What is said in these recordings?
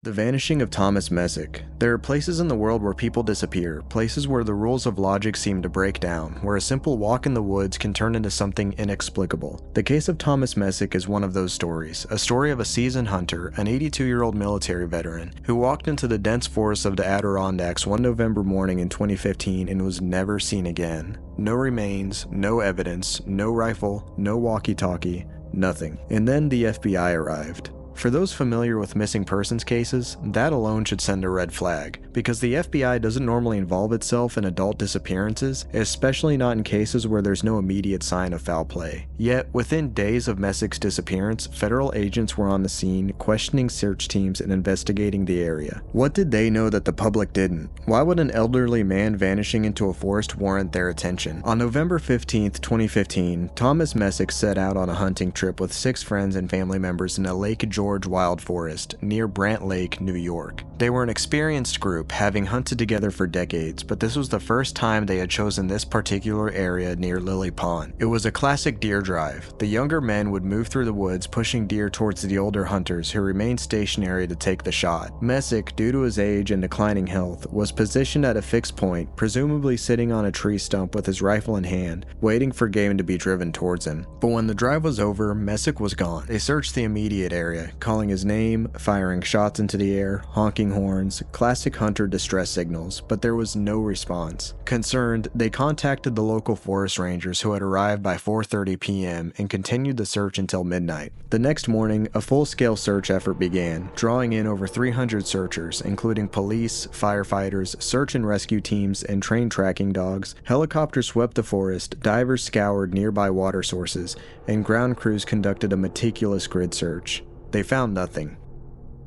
The vanishing of Thomas Messick. There are places in the world where people disappear, places where the rules of logic seem to break down, where a simple walk in the woods can turn into something inexplicable. The case of Thomas Messick is one of those stories, a story of a seasoned hunter, an 82-year-old military veteran, who walked into the dense forests of the Adirondacks one November morning in 2015 and was never seen again. No remains, no evidence, no rifle, no walkie-talkie, nothing. And then the FBI arrived. For those familiar with missing persons cases, that alone should send a red flag, because the FBI doesn't normally involve itself in adult disappearances, especially not in cases where there's no immediate sign of foul play. Yet, within days of Messick's disappearance, federal agents were on the scene, questioning search teams and investigating the area. What did they know that the public didn't? Why would an elderly man vanishing into a forest warrant their attention? On November 15, 2015, Thomas Messick set out on a hunting trip with 6 friends and family members in a Lake George Wild Forest near Brant Lake, New York. They were an experienced group, having hunted together for decades, but this was the first time they had chosen this particular area near Lily Pond. It was a classic deer drive. The younger men would move through the woods, pushing deer towards the older hunters who remained stationary to take the shot. Messick, due to his age and declining health, was positioned at a fixed point, presumably sitting on a tree stump with his rifle in hand, waiting for game to be driven towards him. But when the drive was over, Messick was gone. They searched the immediate area, calling his name, firing shots into the air, honking horns, classic hunter distress signals, but there was no response. Concerned, they contacted the local forest rangers who had arrived by 4:30 p.m. and continued the search until midnight. The next morning, a full-scale search effort began, drawing in over 300 searchers, including police, firefighters, search and rescue teams, and trained tracking dogs. Helicopters swept the forest, divers scoured nearby water sources, and ground crews conducted a meticulous grid search. They found nothing.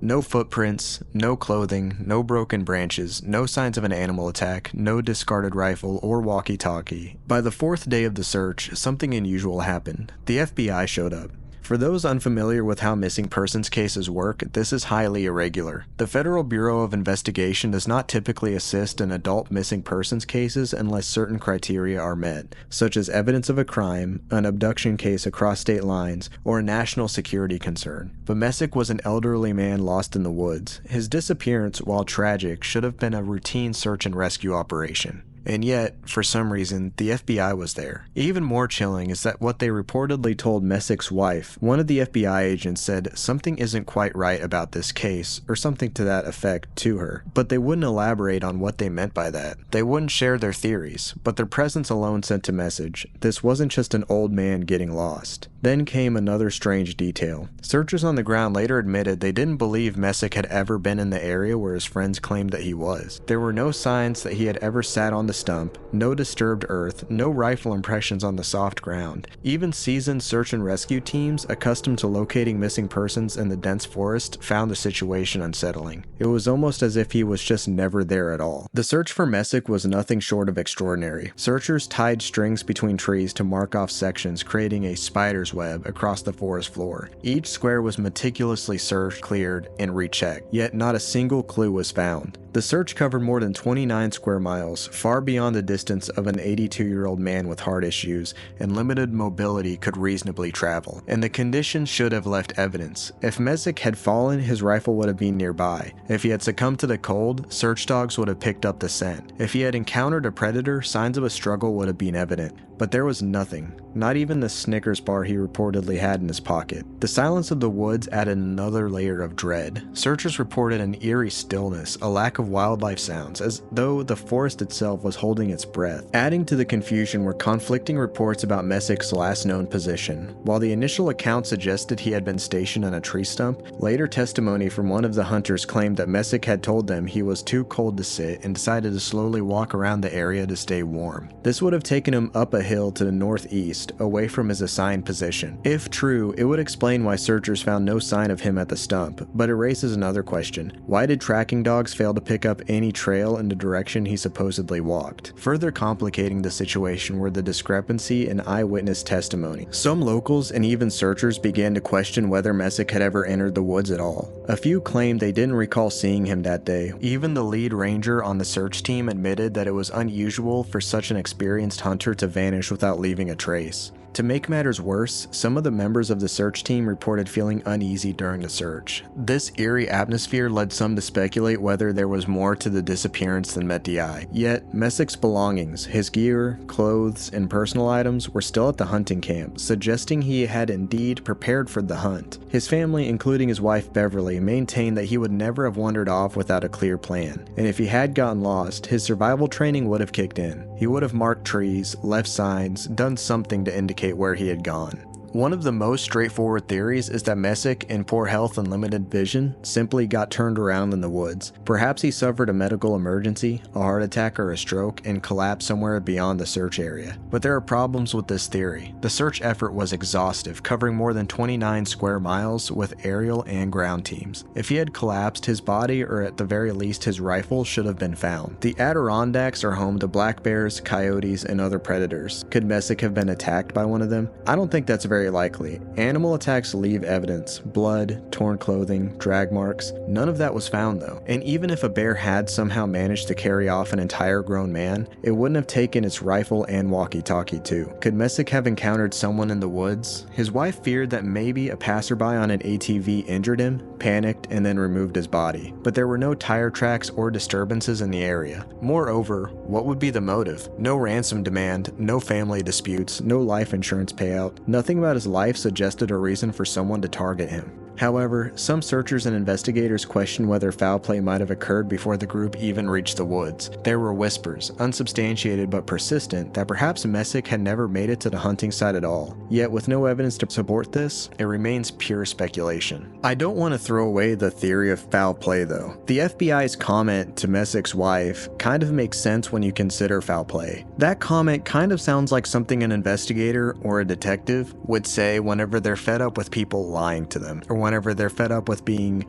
No footprints, no clothing, no broken branches, no signs of an animal attack, no discarded rifle or walkie-talkie. By the 4th day of the search, something unusual happened. The FBI showed up. For those unfamiliar with how missing persons cases work, this is highly irregular. The Federal Bureau of Investigation does not typically assist in adult missing persons cases unless certain criteria are met, such as evidence of a crime, an abduction case across state lines, or a national security concern. But Messick was an elderly man lost in the woods. His disappearance, while tragic, should have been a routine search and rescue operation. And yet, for some reason, the FBI was there. Even more chilling is that what they reportedly told Messick's wife, one of the FBI agents said something isn't quite right about this case, or something to that effect to her, but they wouldn't elaborate on what they meant by that. They wouldn't share their theories, but their presence alone sent a message. This wasn't just an old man getting lost. Then came another strange detail. Searchers on the ground later admitted they didn't believe Messick had ever been in the area where his friends claimed that he was. There were no signs that he had ever sat on the stump, no disturbed earth, no rifle impressions on the soft ground. Even seasoned search and rescue teams, accustomed to locating missing persons in the dense forest, found the situation unsettling. It was almost as if he was just never there at all. The search for Messick was nothing short of extraordinary. Searchers tied strings between trees to mark off sections, creating a spider's web across the forest floor. Each square was meticulously searched, cleared, and rechecked, yet not a single clue was found. The search covered more than 29 square miles, far beyond the distance of an 82-year-old man with heart issues and limited mobility could reasonably travel. And the conditions should have left evidence. If Messick had fallen, his rifle would have been nearby. If he had succumbed to the cold, search dogs would have picked up the scent. If he had encountered a predator, signs of a struggle would have been evident. But there was nothing. Not even the Snickers bar he reportedly had in his pocket. The silence of the woods added another layer of dread. Searchers reported an eerie stillness, a lack of wildlife sounds, as though the forest itself was holding its breath. Adding to the confusion were conflicting reports about Messick's last known position. While the initial account suggested he had been stationed on a tree stump, later testimony from one of the hunters claimed that Messick had told them he was too cold to sit and decided to slowly walk around the area to stay warm. This would have taken him up a hill to the northeast, away from his assigned position. If true, it would explain why searchers found no sign of him at the stump, but it raises another question. Why did tracking dogs fail to pick up any trail in the direction he supposedly walked? Further complicating the situation were the discrepancy in eyewitness testimony. Some locals and even searchers began to question whether Messick had ever entered the woods at all. A few claimed they didn't recall seeing him that day. Even the lead ranger on the search team admitted that it was unusual for such an experienced hunter to vanish without leaving a trace. To make matters worse, some of the members of the search team reported feeling uneasy during the search. This eerie atmosphere led some to speculate whether there was more to the disappearance than met the eye. Yet, Messick's belongings, his gear, clothes, and personal items were still at the hunting camp, suggesting he had indeed prepared for the hunt. His family, including his wife Beverly, maintained that he would never have wandered off without a clear plan, and if he had gotten lost, his survival training would have kicked in. He would have marked trees, left signs, done something to indicate where he had gone. One of the most straightforward theories is that Messick, in poor health and limited vision, simply got turned around in the woods. Perhaps he suffered a medical emergency, a heart attack or a stroke, and collapsed somewhere beyond the search area. But there are problems with this theory. The search effort was exhaustive, covering more than 29 square miles with aerial and ground teams. If he had collapsed, his body, or at the very least his rifle, should have been found. The Adirondacks are home to black bears, coyotes, and other predators. Could Messick have been attacked by one of them? I don't think that's very likely. Animal attacks leave evidence: blood, torn clothing, drag marks. None of that was found though. And even if a bear had somehow managed to carry off an entire grown man, it wouldn't have taken its rifle and walkie-talkie too. Could Messick have encountered someone in the woods? His wife feared that maybe a passerby on an ATV injured him, panicked, and then removed his body. But there were no tire tracks or disturbances in the area. Moreover, what would be the motive? No ransom demand, no family disputes, no life insurance payout. Nothing about his life suggested a reason for someone to target him. However, some searchers and investigators question whether foul play might have occurred before the group even reached the woods. There were whispers, unsubstantiated but persistent, that perhaps Messick had never made it to the hunting site at all. Yet with no evidence to support this, it remains pure speculation. I don't want to throw away the theory of foul play though. The FBI's comment to Messick's wife kind of makes sense when you consider foul play. That comment kind of sounds like something an investigator or a detective would say whenever they're fed up with people lying to them, or whenever they're fed up with being,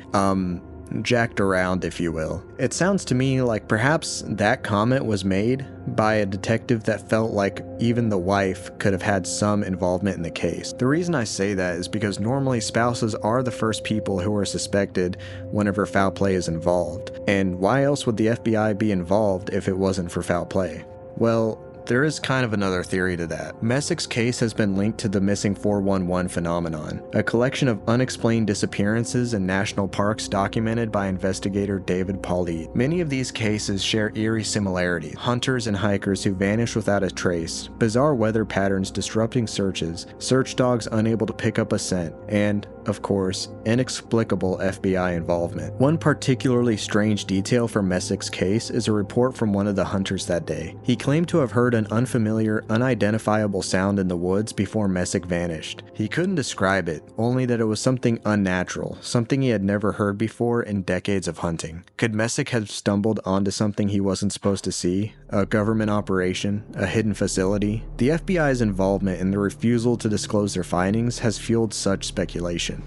jacked around, if you will. It sounds to me like perhaps that comment was made by a detective that felt like even the wife could have had some involvement in the case. The reason I say that is because normally spouses are the first people who are suspected whenever foul play is involved. And why else would the FBI be involved if it wasn't for foul play? Well, there is kind of another theory to that. Messick's case has been linked to the missing 411 phenomenon, a collection of unexplained disappearances in national parks documented by investigator David Pauly. Many of these cases share eerie similarity: hunters and hikers who vanish without a trace, bizarre weather patterns disrupting searches, search dogs unable to pick up a scent, and, of course, inexplicable FBI involvement. One particularly strange detail from Messick's case is a report from one of the hunters that day. He claimed to have heard an unfamiliar, unidentifiable sound in the woods before Messick vanished. He couldn't describe it, only that it was something unnatural, something he had never heard before in decades of hunting. Could Messick have stumbled onto something he wasn't supposed to see? A government operation? A hidden facility? The FBI's involvement in the refusal to disclose their findings has fueled such speculation.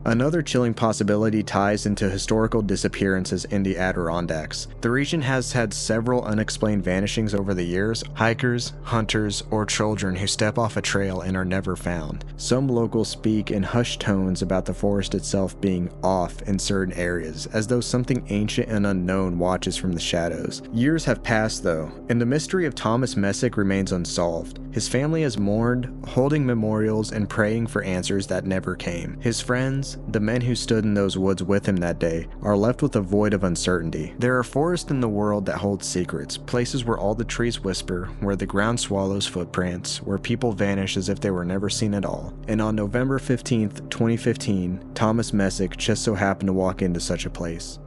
Another chilling possibility ties into historical disappearances in the Adirondacks. The region has had several unexplained vanishings over the years: hikers, hunters, or children who step off a trail and are never found. Some locals speak in hushed tones about the forest itself being off in certain areas, as though something ancient and unknown watches from the shadows. Years have passed though, and the mystery of Thomas Messick remains unsolved. His family has mourned, holding memorials and praying for answers that never came. His friends, the men who stood in those woods with him that day, are left with a void of uncertainty. There are forests in the world that hold secrets, places where all the trees whisper, where the ground swallows footprints, where people vanish as if they were never seen at all. And on November 15th, 2015, Thomas Messick just so happened to walk into such a place.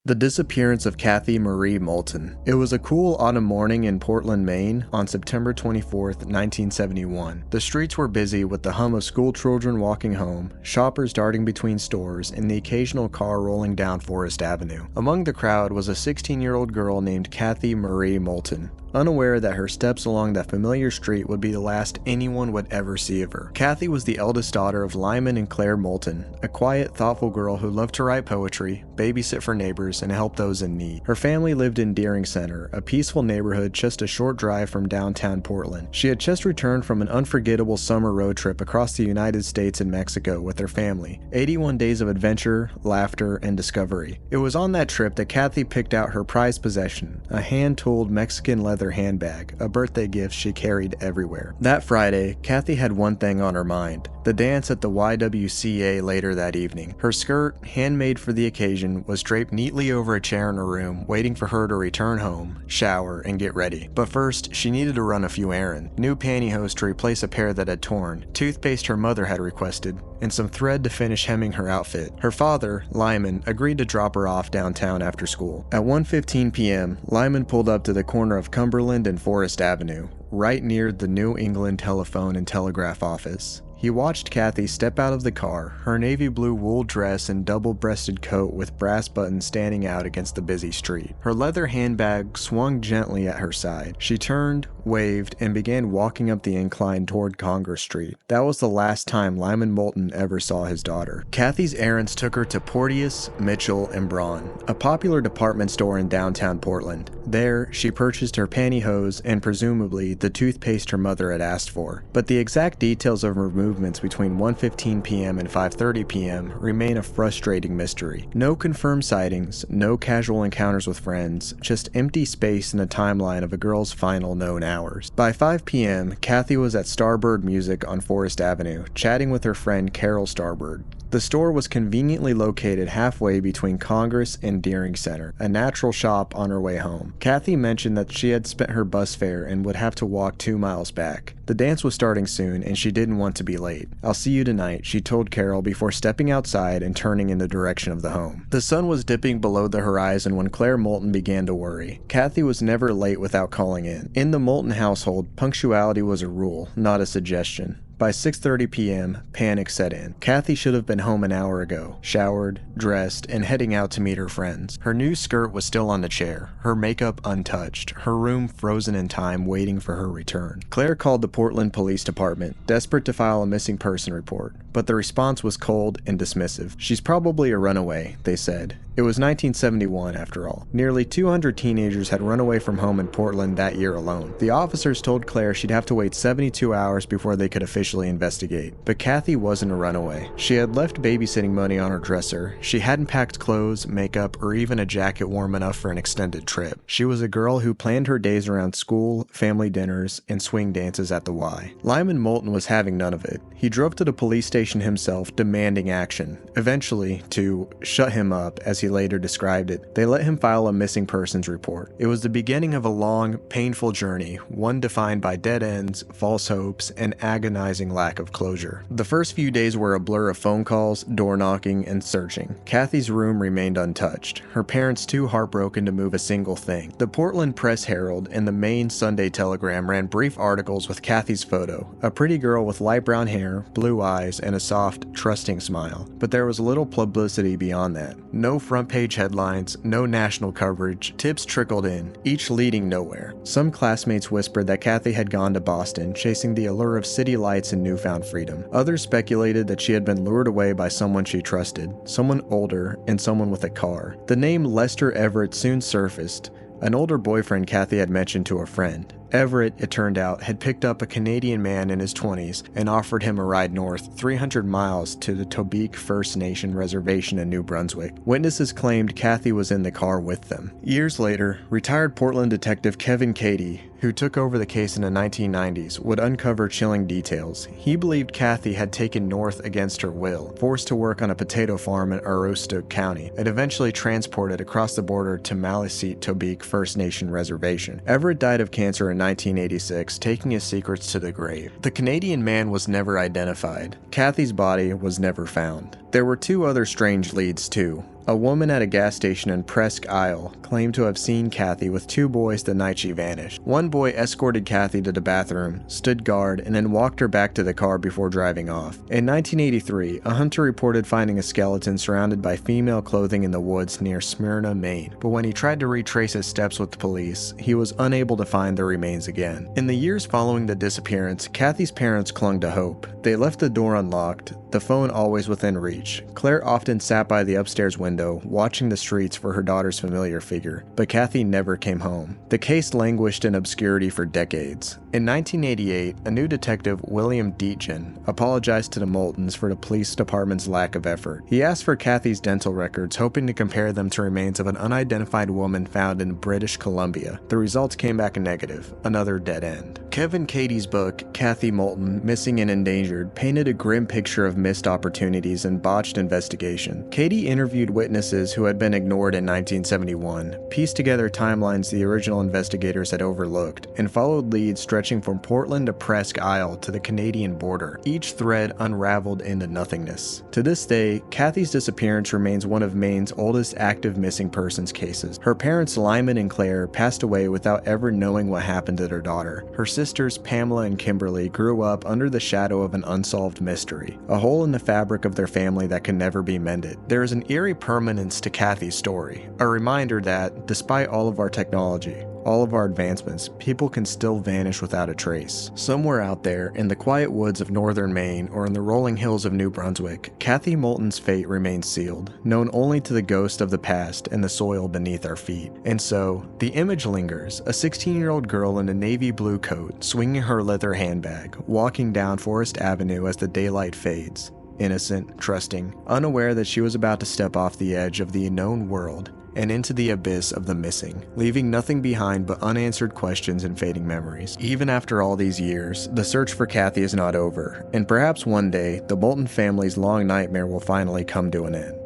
The disappearance of Cathy Marie Moulton. It was a cool autumn morning in Portland, Maine on September 24th, 1971. The streets were busy with the hum of school children walking home, shoppers darting between stores, and the occasional car rolling down Forest Avenue. Among the crowd was a 16-year-old girl named Cathy Marie Moulton, unaware that her steps along that familiar street would be the last anyone would ever see of her. Cathy was the eldest daughter of Lyman and Claire Moulton, a quiet, thoughtful girl who loved to write poetry, babysit for neighbors, others and help those in need. Her family lived in Deering Center, a peaceful neighborhood just a short drive from downtown Portland. She had just returned from an unforgettable summer road trip across the United States and Mexico with her family. 81 days of adventure, laughter, and discovery. It was on that trip that Cathy picked out her prized possession, a hand-tooled Mexican leather handbag, a birthday gift she carried everywhere. That Friday, Cathy had one thing on her mind: the dance at the YWCA later that evening. Her skirt, handmade for the occasion, was draped neatly over a chair in her room, waiting for her to return home, shower, and get ready. But first, she needed to run a few errands. New pantyhose to replace a pair that had torn, toothpaste her mother had requested, and some thread to finish hemming her outfit. Her father, Lyman, agreed to drop her off downtown after school. At 1:15 p.m., Lyman pulled up to the corner of Cumberland and Forest Avenue, right near the New England Telephone and Telegraph office. He watched Cathy step out of the car, her navy blue wool dress and double-breasted coat with brass buttons standing out against the busy street. Her leather handbag swung gently at her side. She turned, waved, and began walking up the incline toward Congress Street. That was the last time Lyman Moulton ever saw his daughter. Cathy's errands took her to Porteous, Mitchell, and Braun, a popular department store in downtown Portland. There, she purchased her pantyhose and presumably the toothpaste her mother had asked for. But the exact details of her movements between 1:15 p.m. and 5:30 p.m. remain a frustrating mystery. No confirmed sightings, no casual encounters with friends, just empty space in the timeline of a girl's final known hours. By 5 p.m., Cathy was at Starbird Music on Forest Avenue, chatting with her friend Carol Starbird. The store was conveniently located halfway between Congress and Deering Center, a natural shop on her way home. Cathy mentioned that she had spent her bus fare and would have to walk 2 miles back. The dance was starting soon, and she didn't want to be late. "I'll see you tonight," she told Carol before stepping outside and turning in the direction of the home. The sun was dipping below the horizon when Claire Moulton began to worry. Cathy was never late without calling in. In the Moulton household, punctuality was a rule, not a suggestion. By 6:30 p.m., panic set in. Cathy should have been home an hour ago, showered, dressed, and heading out to meet her friends. Her new skirt was still on the chair, her makeup untouched, her room frozen in time waiting for her return. Claire called the Portland Police Department, desperate to file a missing person report, but the response was cold and dismissive. "She's probably a runaway," they said. It was 1971, after all. Nearly 200 teenagers had run away from home in Portland that year alone. The officers told Claire she'd have to wait 72 hours before they could officially investigate. But Cathy wasn't a runaway. She had left babysitting money on her dresser. She hadn't packed clothes, makeup, or even a jacket warm enough for an extended trip. She was a girl who planned her days around school, family dinners, and swing dances at the Y. Lyman Moulton was having none of it. He drove to the police station himself, demanding action. Eventually, to shut him up, as he later described it, they let him file a missing persons report. It was the beginning of a long, painful journey, one defined by dead ends, false hopes, and agonizing lack of closure. The first few days were a blur of phone calls, door knocking, and searching. Cathy's room remained untouched, her parents too heartbroken to move a single thing. The Portland Press-Herald and the Maine Sunday Telegram ran brief articles with Cathy's photo, a pretty girl with light brown hair, blue eyes, and a soft, trusting smile. But there was little publicity beyond that. No front-page headlines, no national coverage. Tips trickled in, each leading nowhere. Some classmates whispered that Cathy had gone to Boston, chasing the allure of city lights and newfound freedom. Others speculated that she had been lured away by someone she trusted, someone older, and someone with a car. The name Lester Everett soon surfaced, an older boyfriend Cathy had mentioned to a friend. Everett, it turned out, had picked up a Canadian man in his 20s and offered him a ride north 300 miles to the Tobique First Nation reservation in New Brunswick. Witnesses claimed Cathy was in the car with them. Years later, retired Portland detective Kevin Cady, who took over the case in the 1990s, would uncover chilling details. He believed Cathy had taken north against her will, forced to work on a potato farm in Aroostook County, and eventually transported across the border to Maliseet Tobique First Nation reservation. Everett died of cancer in 1986, taking his secrets to the grave. The Canadian man was never identified. Cathy's body was never found. There were two other strange leads too. A woman at a gas station in Presque Isle claimed to have seen Cathy with two boys the night she vanished. One boy escorted Cathy to the bathroom, stood guard, and then walked her back to the car before driving off. In 1983, a hunter reported finding a skeleton surrounded by female clothing in the woods near Smyrna, Maine. But when he tried to retrace his steps with the police, he was unable to find the remains again. In the years following the disappearance, Cathy's parents clung to hope. They left the door unlocked, the phone always within reach. Claire often sat by the upstairs window window, watching the streets for her daughter's familiar figure, but Cathy never came home. The case languished in obscurity for decades. In 1988, a new detective, William Dietgen, apologized to the Moultons for the police department's lack of effort. He asked for Cathy's dental records, hoping to compare them to remains of an unidentified woman found in British Columbia. The results came back negative, another dead end. Kevin Cady's book, Cathy Moulton, Missing and Endangered, painted a grim picture of missed opportunities and botched investigation. Cady interviewed witnesses who had been ignored in 1971, pieced together timelines the original investigators had overlooked, and followed leads stretching from Portland to Presque Isle to the Canadian border, each thread unraveled into nothingness. To this day, Cathy's disappearance remains one of Maine's oldest active missing persons cases. Her parents, Lyman and Claire, passed away without ever knowing what happened to their daughter. Her sisters, Pamela and Kimberly, grew up under the shadow of an unsolved mystery, a hole in the fabric of their family that can never be mended. There is an eerie permanence to Cathy's story, a reminder that, despite all of our technology, all of our advancements, people can still vanish without a trace. Somewhere out there, in the quiet woods of northern Maine or in the rolling hills of New Brunswick, Cathy Moulton's fate remains sealed, known only to the ghost of the past and the soil beneath our feet. And so, the image lingers, a 16-year-old girl in a navy blue coat, swinging her leather handbag, walking down Forest Avenue as the daylight fades. Innocent, trusting, unaware that she was about to step off the edge of the unknown world and into the abyss of the missing, leaving nothing behind but unanswered questions and fading memories. Even after all these years, the search for Cathy is not over, and perhaps one day, the Moulton family's long nightmare will finally come to an end.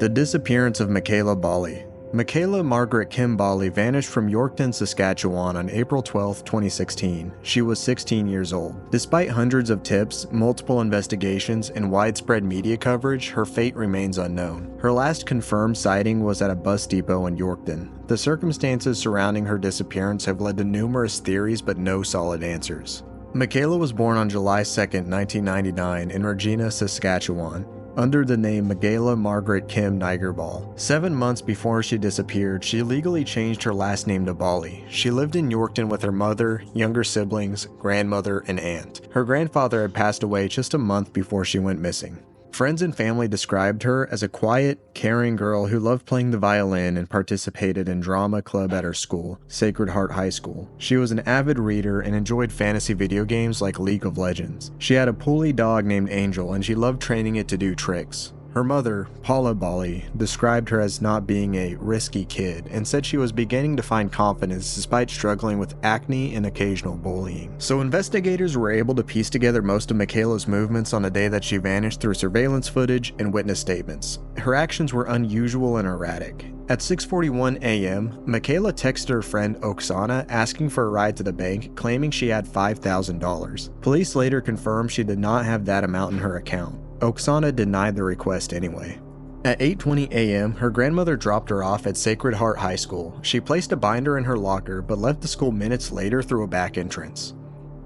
The disappearance of Mekeyla Bali. Mekeyla Margaret Kim Bali vanished from Yorkton, Saskatchewan on April 12, 2016. She was 16 years old. Despite hundreds of tips, multiple investigations, and widespread media coverage, her fate remains unknown. Her last confirmed sighting was at a bus depot in Yorkton. The circumstances surrounding her disappearance have led to numerous theories but no solid answers. Mekeyla was born on July 2, 1999 in Regina, Saskatchewan, under the name Mekeyla Margaret Kim Nigerball. 7 months before she disappeared, she legally changed her last name to Bali. She lived in Yorkton with her mother, younger siblings, grandmother, and aunt. Her grandfather had passed away just a month before she went missing. Friends and family described her as a quiet, caring girl who loved playing the violin and participated in drama club at her school, Sacred Heart High School. She was an avid reader and enjoyed fantasy video games like League of Legends. She had a poodle dog named Angel, and she loved training it to do tricks. Her mother, Paula Bali, described her as not being a risky kid and said she was beginning to find confidence despite struggling with acne and occasional bullying. So investigators were able to piece together most of Mekeyla's movements on the day that she vanished through surveillance footage and witness statements. Her actions were unusual and erratic. At 6:41 a.m., Mekeyla texted her friend Oksana asking for a ride to the bank, claiming she had $5,000. Police later confirmed she did not have that amount in her account. Oksana denied the request anyway. At 8:20 a.m., her grandmother dropped her off at Sacred Heart High School. She placed a binder in her locker but left the school minutes later through a back entrance.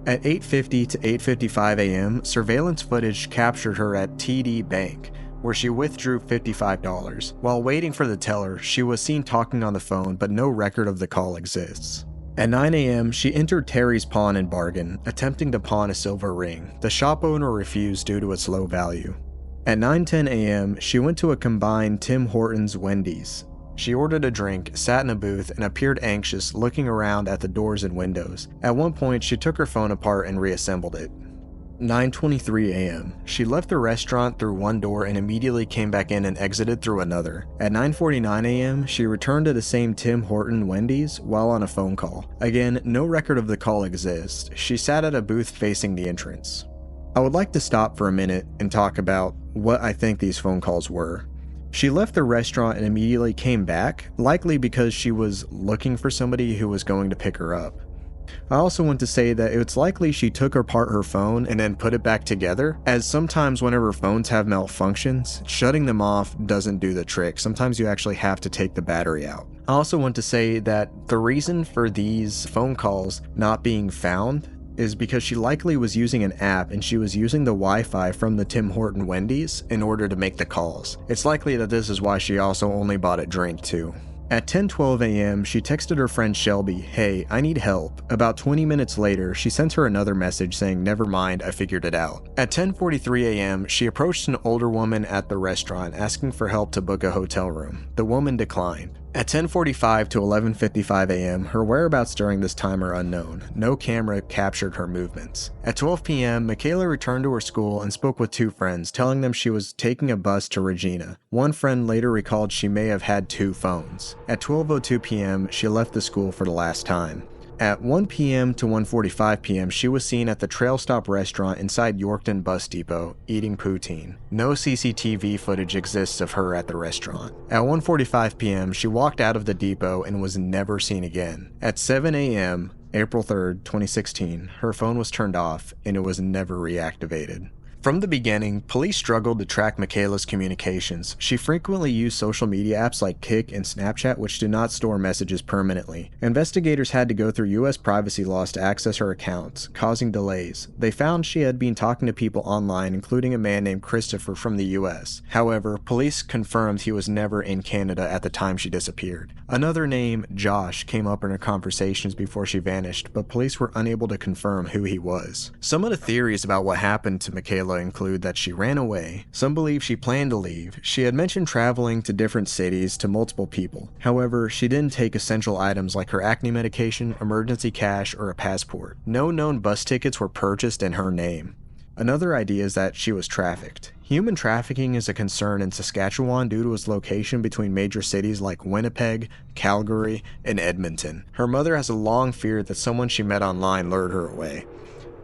At 8:50 to 8:55 a.m., surveillance footage captured her at TD Bank, where she withdrew $55. While waiting for the teller, she was seen talking on the phone, but no record of the call exists. At 9 a.m., she entered Terry's Pawn and Bargain, attempting to pawn a silver ring. The shop owner refused due to its low value. At 9:10 a.m., she went to a combined Tim Hortons Wendy's. She ordered a drink, sat in a booth, and appeared anxious, looking around at the doors and windows. At one point, she took her phone apart and reassembled it. 9:23 a.m. She left the restaurant through one door and immediately came back in and exited through another. At 9:49 a.m., she returned to the same Tim Horton Wendy's while on a phone call. Again, no record of the call exists. She sat at a booth facing the entrance. I would like to stop for a minute and talk about what I think these phone calls were. She left the restaurant and immediately came back, likely because she was looking for somebody who was going to pick her up. I also want to say that it's likely she took apart her phone and then put it back together, as sometimes whenever phones have malfunctions, shutting them off doesn't do the trick. Sometimes you actually have to take the battery out. I also want to say that the reason for these phone calls not being found is because she likely was using an app and she was using the Wi-Fi from the Tim Horton Wendy's in order to make the calls. It's likely that this is why she also only bought a drink too. At 10:12 a.m., she texted her friend Shelby, "Hey, I need help." About 20 minutes later, she sent her another message saying, "Never mind, I figured it out." At 10:43 a.m., she approached an older woman at the restaurant asking for help to book a hotel room. The woman declined. At 10:45 to 11:55 a.m., her whereabouts during this time are unknown. No camera captured her movements. At 12 p.m., Mekeyla returned to her school and spoke with two friends, telling them she was taking a bus to Regina. One friend later recalled she may have had two phones. At 12:02 p.m., she left the school for the last time. At 1 p.m. to 1:45 p.m., she was seen at the Trail Stop restaurant inside Yorkton Bus Depot, eating poutine. No CCTV footage exists of her at the restaurant. At 1:45 p.m., she walked out of the depot and was never seen again. At 7 a.m., April 3rd, 2016, her phone was turned off and it was never reactivated. From the beginning, police struggled to track Mekeyla's communications. She frequently used social media apps like Kik and Snapchat, which do not store messages permanently. Investigators had to go through U.S. privacy laws to access her accounts, causing delays. They found she had been talking to people online, including a man named Christopher from the U.S. However, police confirmed he was never in Canada at the time she disappeared. Another name, Josh, came up in her conversations before she vanished, but police were unable to confirm who he was. Some of the theories about what happened to Mekeyla include that she ran away. Some believe she planned to leave. She had mentioned traveling to different cities to multiple people. However, she didn't take essential items like her acne medication, emergency cash, or a passport. No known bus tickets were purchased in her name. Another idea is that she was trafficked. Human trafficking is a concern in Saskatchewan due to its location between major cities like Winnipeg, Calgary, and Edmonton. Her mother has a long fear that someone she met online lured her away.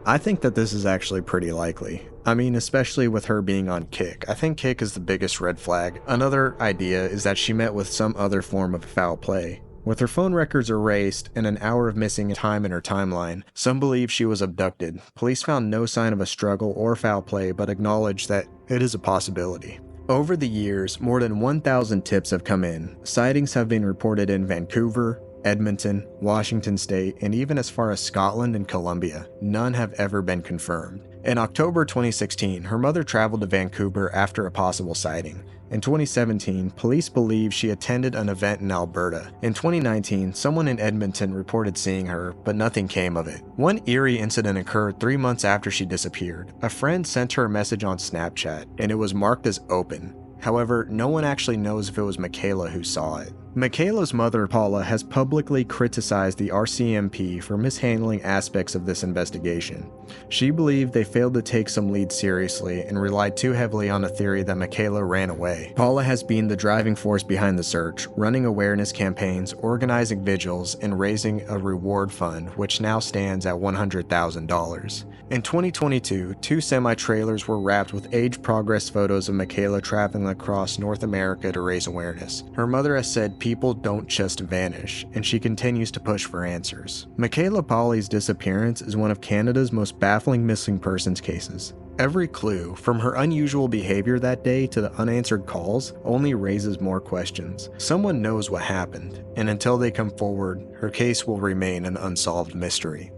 I think that this is actually pretty likely. I mean, especially with her being on Kik. I think Kik is the biggest red flag. Another idea is that she met with some other form of foul play. With her phone records erased and an hour of missing time in her timeline, some believe she was abducted. Police found no sign of a struggle or foul play, but acknowledged that it is a possibility. Over the years, more than 1,000 tips have come in. Sightings have been reported in Vancouver, Edmonton, Washington State, and even as far as Scotland and Colombia. None have ever been confirmed. In October 2016, her mother traveled to Vancouver after a possible sighting. In 2017, police believe she attended an event in Alberta. In 2019, someone in Edmonton reported seeing her, but nothing came of it. One eerie incident occurred 3 months after she disappeared. A friend sent her a message on Snapchat, and it was marked as open. However, no one actually knows if it was Mekeyla who saw it. Mekeyla's mother, Paula, has publicly criticized the RCMP for mishandling aspects of this investigation. She believed they failed to take some leads seriously and relied too heavily on the theory that Mekeyla ran away. Paula has been the driving force behind the search, running awareness campaigns, organizing vigils, and raising a reward fund, which now stands at $100,000. In 2022, 2 semi-trailers were wrapped with age progress photos of Mekeyla traveling across North America to raise awareness. Her mother has said people don't just vanish, and she continues to push for answers. Mekeyla Bali's disappearance is one of Canada's most baffling missing persons cases. Every clue, from her unusual behavior that day to the unanswered calls, only raises more questions. Someone knows what happened, and until they come forward, her case will remain an unsolved mystery.